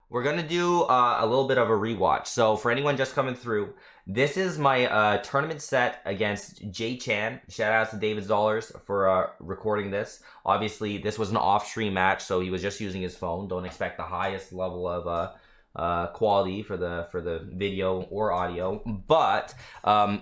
we're gonna do a little bit of a rewatch. So for anyone just coming through, this is my tournament set against JChan. Shout out to David's Dollars for recording this. Obviously, this was an off-stream match, so he was just using his phone. Don't expect the highest level of quality for the video or audio, but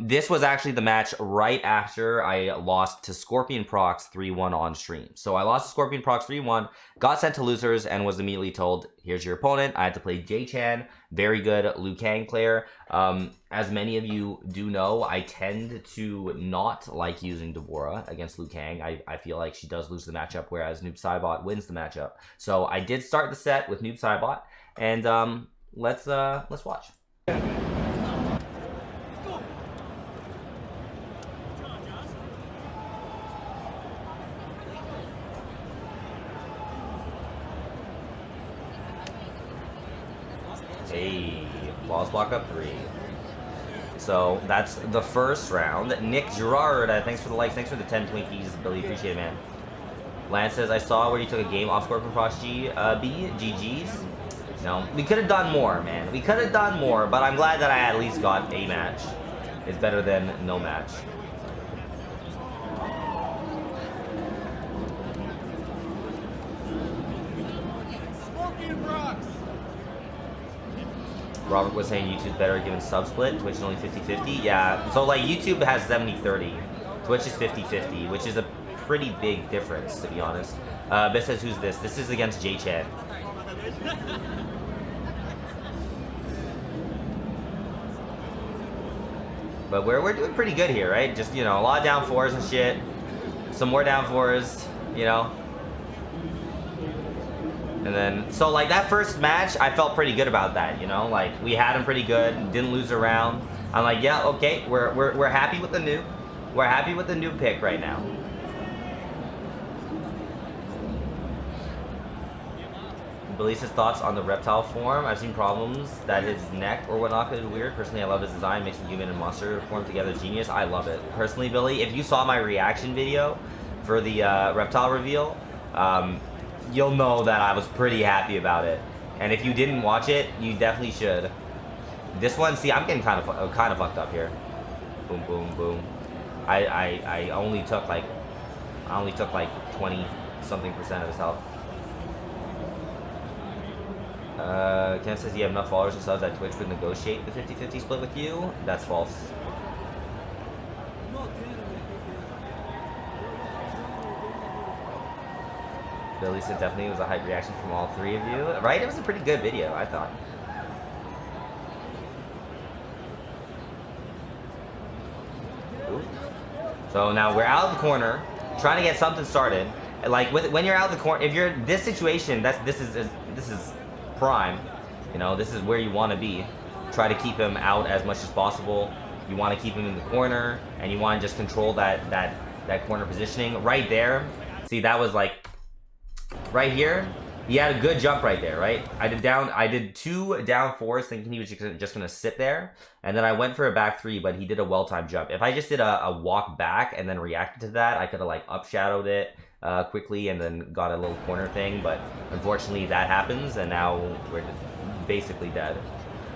this was actually the match right after I lost to Scorpion Prox 3-1 on stream. So I lost to Scorpion Prox 3-1, got sent to losers, and was immediately told, here's your opponent. I had to play JChan, very good Liu Kang player. As many of you do know, I tend to not like using Deborah against Liu Kang. I feel like she does lose the matchup, whereas Noob Saibot wins the matchup. So I did start the set with Noob Saibot. And let's watch. Hey, balls block up 3. So that's the first round. Nick Gerard, thanks for the likes, thanks for the 10 Twinkies, Billy, appreciate it, man. Lance says, I saw where you took a game off Scorpion Prox B, GG's. No, we could have done more, man. We could have done more, but I'm glad that I at least got a match. It's better than no match. Robert was saying YouTube's better given sub-split. Twitch is only 50-50. Yeah, so like YouTube has 70-30. Twitch is 50-50, which is a pretty big difference, to be honest. Biff says, who's this? This is against JChan. But we're doing pretty good here, right? Just, you know, a lot of down 4s and shit. Some more down 4s, you know. And then, so like that first match, I felt pretty good about that, you know? Like, we had him pretty good, didn't lose a round. I'm like, yeah, okay, we're happy with the noob. We're happy with the noob pick right now. Belisa's thoughts on the reptile form. I've seen problems that his neck or whatnot is weird. Personally, I love his design. Makes the human and monster form together genius. I love it. Personally, Billy, if you saw my reaction video for the reptile reveal, you'll know that I was pretty happy about it. And if you didn't watch it, you definitely should. This one, see, I'm getting kind of fucked up here. Boom, boom, boom. I only took like 20 something % of his health. Ken says you have enough followers and subs that Twitch would negotiate the 50-50 split with you. That's false. Billy said definitely it was a hype reaction from all 3 of you. Right? It was a pretty good video, I thought. Ooh. So now we're out of the corner, trying to get something started. Like when you're out of the corner, if you're in this situation, this is prime. You know, this is where you want to be. Try to keep him out as much as possible. You want to keep him in the corner, and you want to just control that corner positioning right there. See, that was like right here. He had a good jump right there, right? I did 2 down 4s thinking he was just gonna sit there, and then I went for a back 3, but he did a well-timed jump. If I just did a walk back and then reacted to that, I could have like up-shadowed it quickly and then got a little corner thing, but unfortunately that happens, and now we're basically dead.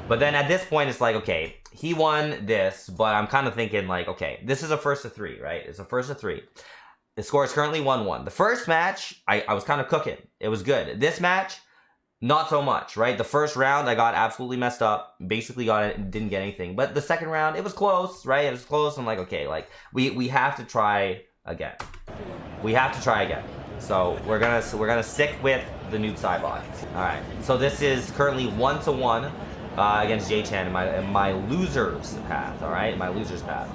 But then at this point, it's like, okay, he won this, but I'm kind of thinking like, okay, this is a first of 3, right? It's a first of 3. The score is currently 1-1. The first match, I was kind of cooking. It was good. This match, not so much, right? The first round, I got absolutely messed up. Basically got it, didn't get anything. But the second round, it was close, right? It was close. I'm like, okay, like, we have to try again. We have to try again. So we're gonna stick with the Noob Saibot. All right. So this is currently 1-1 against JChan in my losers path. All right, my losers path.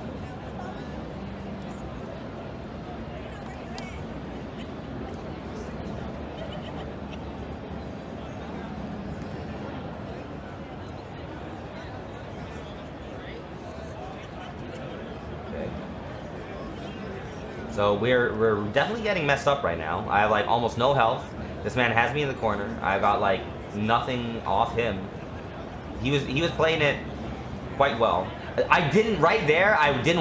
So we're definitely getting messed up right now. I have like almost no health. This man has me in the corner. I got like nothing off him. He was playing it quite well. I didn't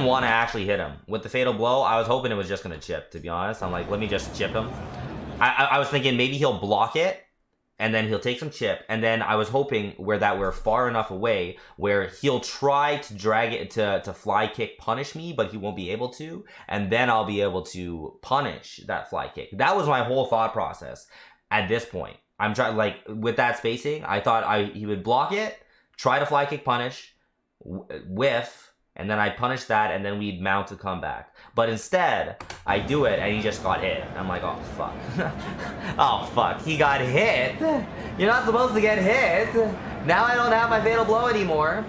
want to actually hit him with the fatal blow. I was hoping it was just gonna chip, to be honest. I'm like, let me just chip him. I was thinking maybe he'll block it and then he'll take some chip, and then I was hoping we're far enough away where he'll try to drag it to fly kick punish me, but he won't be able to, and then I'll be able to punish that fly kick. That was my whole thought process at this point. I'm trying, like, with that spacing, I thought he would block it, try to fly kick punish, whiff, and then I'd punish that, and then we'd mount a comeback. But instead, I do it, and he just got hit. I'm like, oh, fuck. Oh, fuck. He got hit? You're not supposed to get hit. Now I don't have my fatal blow anymore.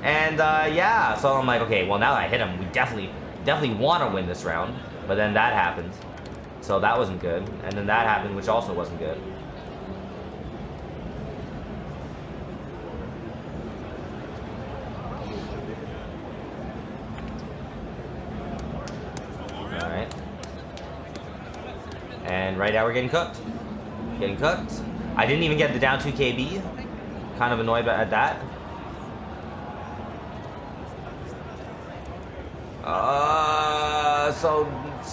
And, yeah. So I'm like, okay, well, now that I hit him, we definitely want to win this round. But then that happened. So that wasn't good. And then that happened, which also wasn't good. And right now we're getting cooked. Getting cooked. I didn't even get the down 2 KB. Kind of annoyed at that.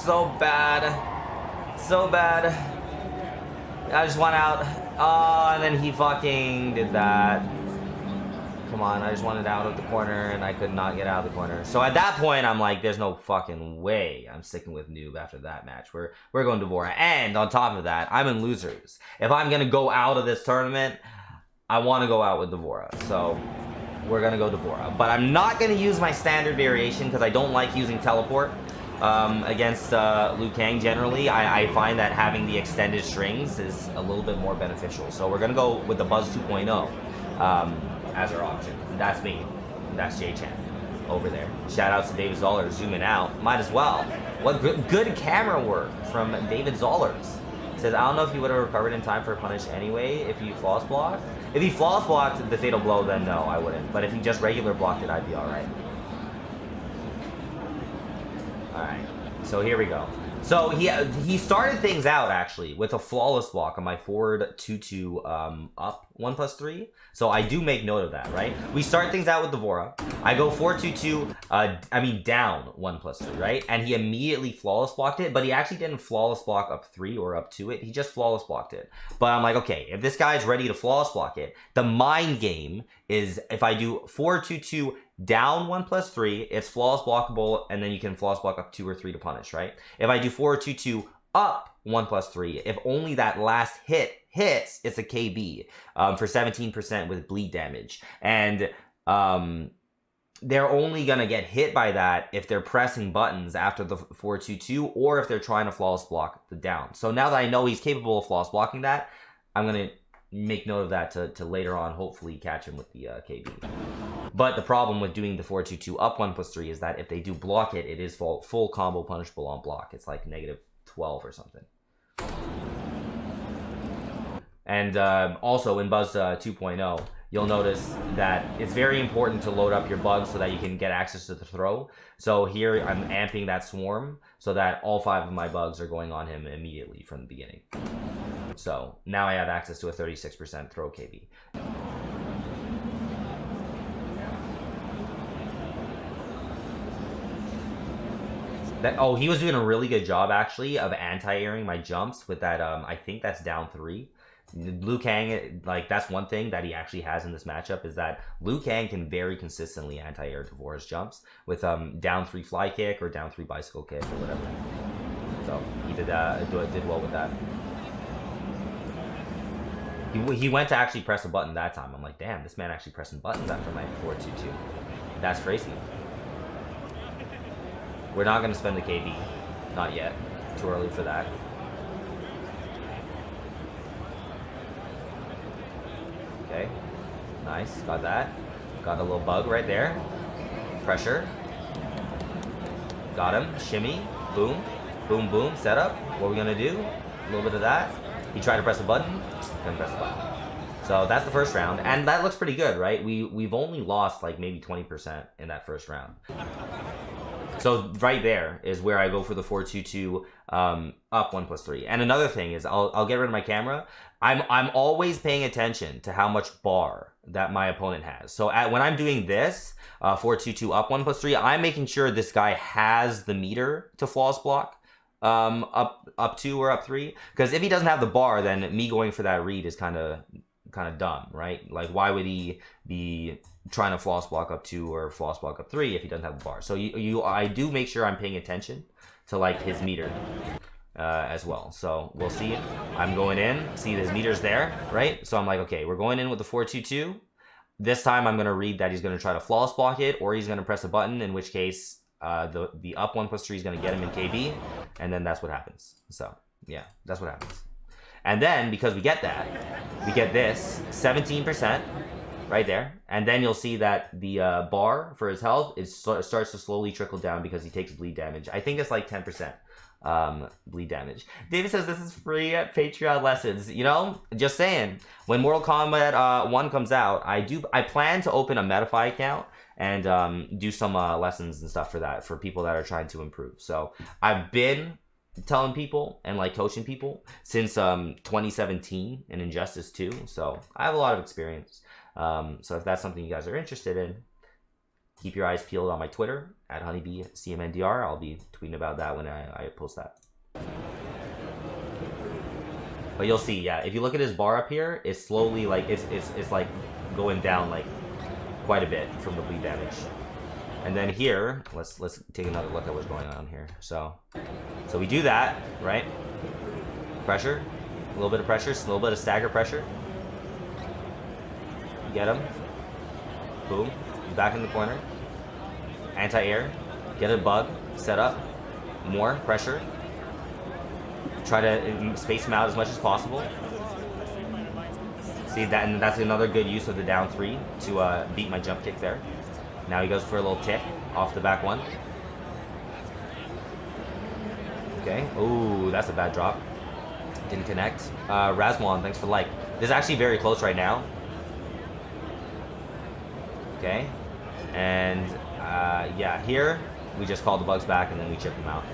So bad. So bad. I just went out. Oh, and then he fucking did that. Come on, I just wanted out of the corner and I could not get out of the corner. So at that point, I'm like, there's no fucking way I'm sticking with Noob after that match. We're going Devora. And on top of that, I'm in losers. If I'm going to go out of this tournament, I want to go out with Devora. So we're going to go Devora. But I'm not going to use my standard variation because I don't like using teleport against Liu Kang generally. I find that having the extended strings is a little bit more beneficial. So we're going to go with the Buzz 2.0. As our option. That's me. That's JChan over there. Shout outs to David Zoller zooming out. Might as well. What good camera work from David Zollers. Says, I don't know if you would have recovered in time for a punish anyway if you flawless blocked. If he flawless blocked the fatal blow, then no, I wouldn't. But if he just regular blocked it, I'd be alright. Alright. So here we go. So he started things out actually with a flawless block on my forward 2-2 up 1+3. So I do make note of that, right? We start things out with Devora. I go 4-2-2, down 1+3, right? And he immediately flawless blocked it, but he actually didn't flawless block up 3 or up 2 it. He just flawless blocked it. But I'm like, okay, if this guy's ready to flawless block it, the mind game is if I do 4-2-2 down 1+3, it's flawless blockable, and then you can flawless block up 2 or 3 to punish, right? If I do 4-2-2 up 1+3, if only that last hit hits, it's a KB for 17% with bleed damage. And they're only gonna get hit by that if they're pressing buttons after the 4-2-2 or if they're trying to flawless block the down. So now that I know he's capable of flawless blocking that, I'm gonna make note of that to later on hopefully catch him with the KB. But the problem with doing the 4-2-2 up 1+3 is that if they do block it, it is full combo punishable on block. It's like -12 or something. And also in Buzz 2.0, you'll notice that it's very important to load up your bugs so that you can get access to the throw. So here I'm amping that swarm so that all 5 of my bugs are going on him immediately from the beginning. So now I have access to a 36% throw KB. Oh, he was doing a really good job actually of anti-airing my jumps with that, I think that's down 3. Liu Kang, like, that's one thing that he actually has in this matchup is that Liu Kang can very consistently anti-air Devora's jumps with down 3 fly kick or down 3 bicycle kick or whatever. So he did well with that. He went to actually press a button that time. I'm like, damn, this man actually pressing buttons after my 4-2-2. That's crazy. We're not going to spend the KB. Not yet. Too early for that. Okay. Nice. Got that. Got a little bug right there. Pressure. Got him. Shimmy. Boom. Boom, boom. Setup. What are we going to do? A little bit of that. He tried to press a button. Couldn't press the button. So that's the first round. And that looks pretty good, right? We've only lost like maybe 20% in that first round. So right there is where I go for the 4-2-2 up 1+3. And another thing is I'll get rid of my camera. I'm always paying attention to how much bar that my opponent has. So when I'm doing this 4-2-2 up 1+3, I'm making sure this guy has the meter to flawless block up 2 or up 3. Because if he doesn't have the bar, then me going for that read is kind of dumb, right? Like, why would he be trying to floss block up 2 or floss block up 3 if he doesn't have the bar? So I do make sure I'm paying attention to like his meter as well. So we'll see. I'm going in, see his meter's there, right? So I'm like, okay, we're going in with the 4-2-2. This time I'm gonna read that he's gonna try to flawless block it, or he's gonna press a button, in which case the up 1+3 is gonna get him in KB, and then that's what happens. So yeah, that's what happens. And then because we get that, we get this 17% right there, and then you'll see that the bar for his health starts to slowly trickle down because he takes bleed damage. I think it's like 10%. Bleed damage. David says this is free at Patreon lessons. You know, just saying. When Mortal Kombat 1 comes out, I plan to open a Metafy account and do some lessons and stuff for that, for people that are trying to improve. So I've been telling people and like coaching people since 2017 in Injustice 2. So I have a lot of experience. So if that's something you guys are interested in, keep your eyes peeled on my Twitter at HoneyBee CMNDR. I'll be tweeting about that when I post that. But you'll see, yeah, if you look at his bar up here, it's slowly like it's like going down like quite a bit from the bleed damage. And then here, let's take another look at what's going on here. So we do that, right? Pressure, a little bit of pressure, a little bit of stagger pressure. Get him. Boom. He's back in the corner. Anti-air. Get a bug. Set up. More pressure. Try to space him out as much as possible. See that, and that's another good use of the down 3 to beat my jump kick there. Now he goes for a little tick off the back 1. Okay. Ooh, that's a bad drop. Didn't connect. Razwan, thanks for the like. This is actually very close right now. Okay. And yeah, here we just call the bugs back and then we chip them out.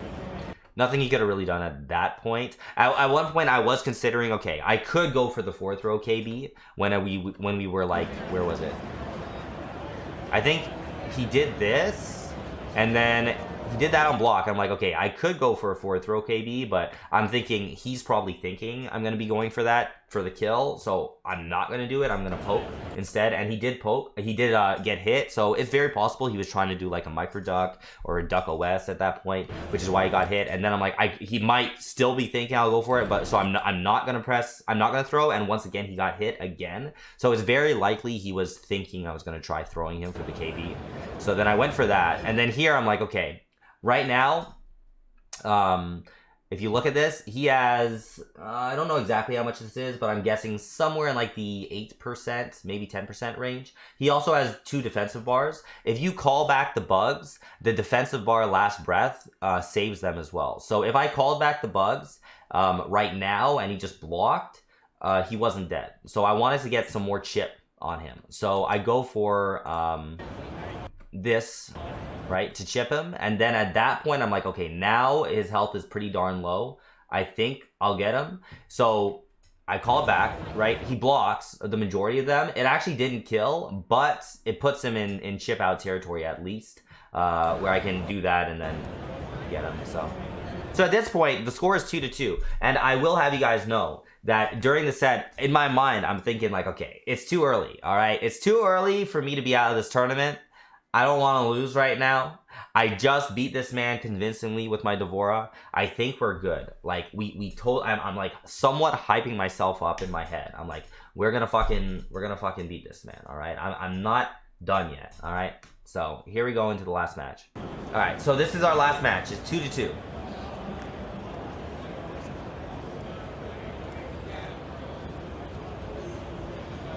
Nothing he could have really done at that point. At one point, I was considering, okay, I could go for the 4th row KB when we were like, where was it? I think he did this, and then he did that on block. I'm like, okay, I could go for a 4th row KB, but I'm thinking he's probably thinking I'm going to be going for that for the kill, so I'm not going to do it. I'm going to poke instead, and he did poke. He did get hit, so it's very possible he was trying to do like a micro duck or a duck OS at that point, which is why he got hit. And then I'm like, he might still be thinking I'll go for it, but so I'm not going to press, I'm not going to throw, and once again he got hit again. So it's very likely he was thinking I was going to try throwing him for the KB. So then I went for that, and then here I'm like, okay, right now, if you look at this, he has, I don't know exactly how much this is, but I'm guessing somewhere in like the 8%, maybe 10% range. He also has 2 defensive bars. If you call back the bugs, the defensive bar last breath saves them as well. So if I called back the bugs right now and he just blocked, he wasn't dead. So I wanted to get some more chip on him. So I go for this, right, to chip him, and then at that point I'm like, okay, now his health is pretty darn low. I think I'll get him. So I call it back, right? He blocks the majority of them. It actually didn't kill, but it puts him in chip out territory at least, where I can do that and then get him. So at this point, the score is 2-2, and I will have you guys know that during the set, in my mind, I'm thinking like, okay, it's too early, all right? It's too early for me to be out of this tournament. I don't want to lose right now. I just beat this man convincingly with my Devora. I think we're good. Like I'm like somewhat hyping myself up in my head. I'm like, we're gonna fucking beat this man. All right. I'm not done yet. All right. So here we go into the last match. All right. So this is our last match. It's 2-2.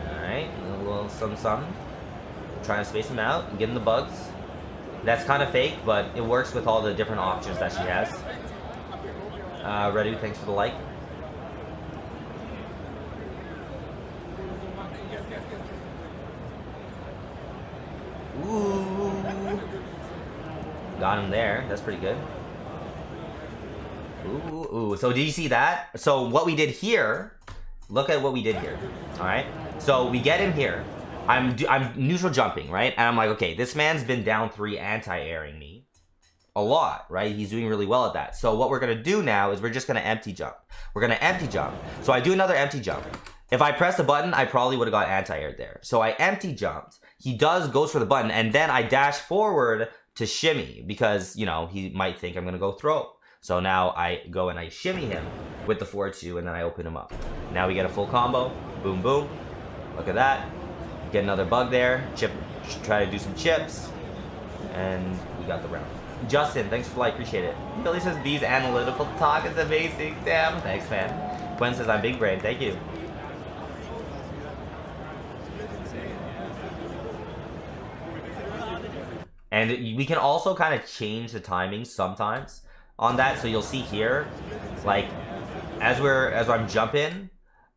All right. A little something. Trying to space him out and getting the bugs. That's kind of fake, but it works with all the different options that she has. Redu, thanks for the like. Ooh. Got him there. That's pretty good. Ooh. So did you see that? So what we did here, look at what we did here. All right. So we get him here. I'm neutral jumping, right? And I'm like, okay, this man's been down 3 anti-airing me. a lot, right? He's doing really well at that. So what we're gonna do now is we're just gonna empty jump. We're gonna empty jump. So I do another empty jump. If I pressed the button, I probably would have got anti-air there. So I empty jumped. He goes for the button, and then I dash forward to shimmy because, you know, he might think I'm gonna go throw. So now I go and I shimmy him with the 4-2, and then I open him up. Now we get a full combo. Boom, boom. Look at that. Get another bug there. Chip. Try to do some chips. And we got the round. Justin, thanks for the like. Appreciate it. Billy says, these analytical talk is amazing. Damn. Thanks, man. Gwen says, I'm big brain. Thank you. And we can also kind of change the timing sometimes on that. So you'll see here, like, as I'm jumping,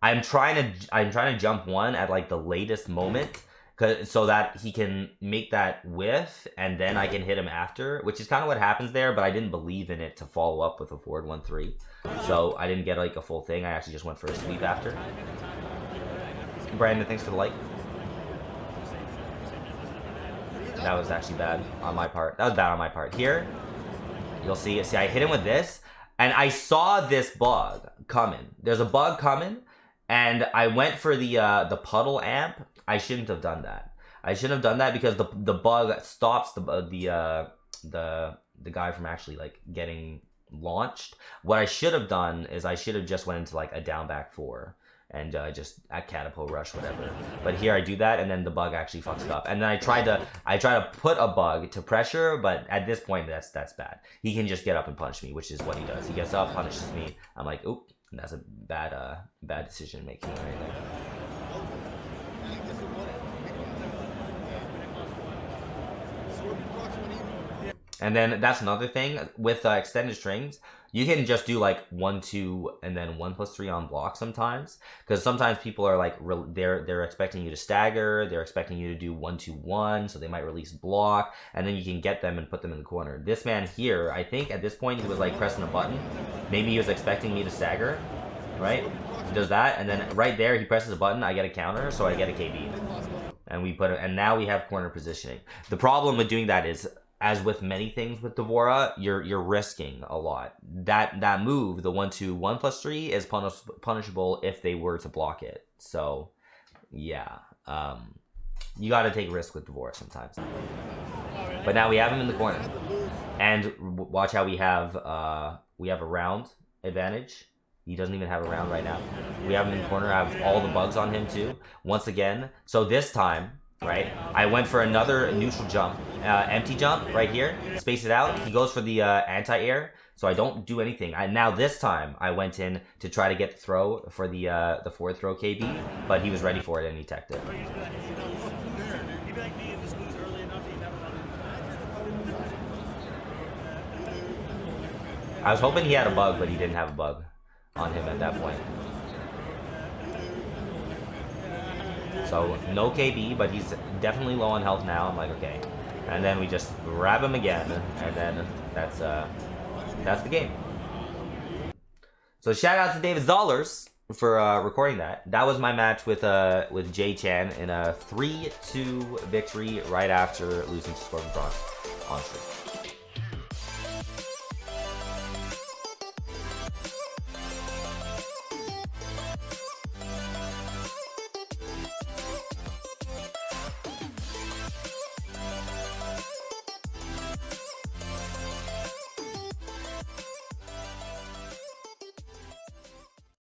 I'm trying to jump one at like the latest moment, so that he can make that whiff, and then I can hit him after, which is kind of what happens there. But I didn't believe in it to follow up with a forward 1-3, so I didn't get like a full thing. I actually just went for a sweep after. Brandon, thanks for the like. That was actually bad on my part. That was bad on my part. Here, you'll see. See, I hit him with this, and I saw this bug coming. There's a bug coming, and I went for the puddle amp. I shouldn't have done that. I shouldn't have done that because the bug stops the guy from actually like getting launched. What I should have done is I should have just went into like a down back 4. And just at catapult rush, whatever. But here I do that, and then the bug actually fucks it up. And then I try to put a bug to pressure, but at this point that's bad. He can just get up and punch me, which is what he does. He gets up, punishes me. I'm like, oop, and that's a bad decision making right there. And then that's another thing with extended strings. You can just do like 1-2 and then 1+3 on block sometimes, because sometimes people are like they're expecting you to stagger, they're expecting you to do 1-2-1, so they might release block, and then you can get them and put them in the corner. This man here, I think at this point he was like pressing a button. Maybe he was expecting me to stagger, right? He does that, and then right there he presses a button. I get a counter, so I get a KB, and we put it. And now we have corner positioning. The problem with doing that is, as with many things with D'Vorah, you're risking a lot. That move, the 1-2, 1+3, is punishable if they were to block it. So, yeah, you got to take risk with D'Vorah sometimes. But now we have him in the corner, and watch how we have a round advantage. He doesn't even have a round right now. We have him in the corner. I have all the bugs on him too. Once again, so this time. Right, I went for another neutral jump, empty jump right here, space it out. He goes for the anti-air, so I don't do anything. Now this time I went in to try to get the throw for the forward throw KB, but he was ready for it and he teched it. I was hoping he had a bug, but he didn't have a bug on him at that point. So no KB, but he's definitely low on health now. I'm like, okay. And then we just grab him again, and then that's the game. So shout out to David Zollers for recording that. That was my match with JChan in a 3-2 victory right after losing to Scorpion Bronx on stream.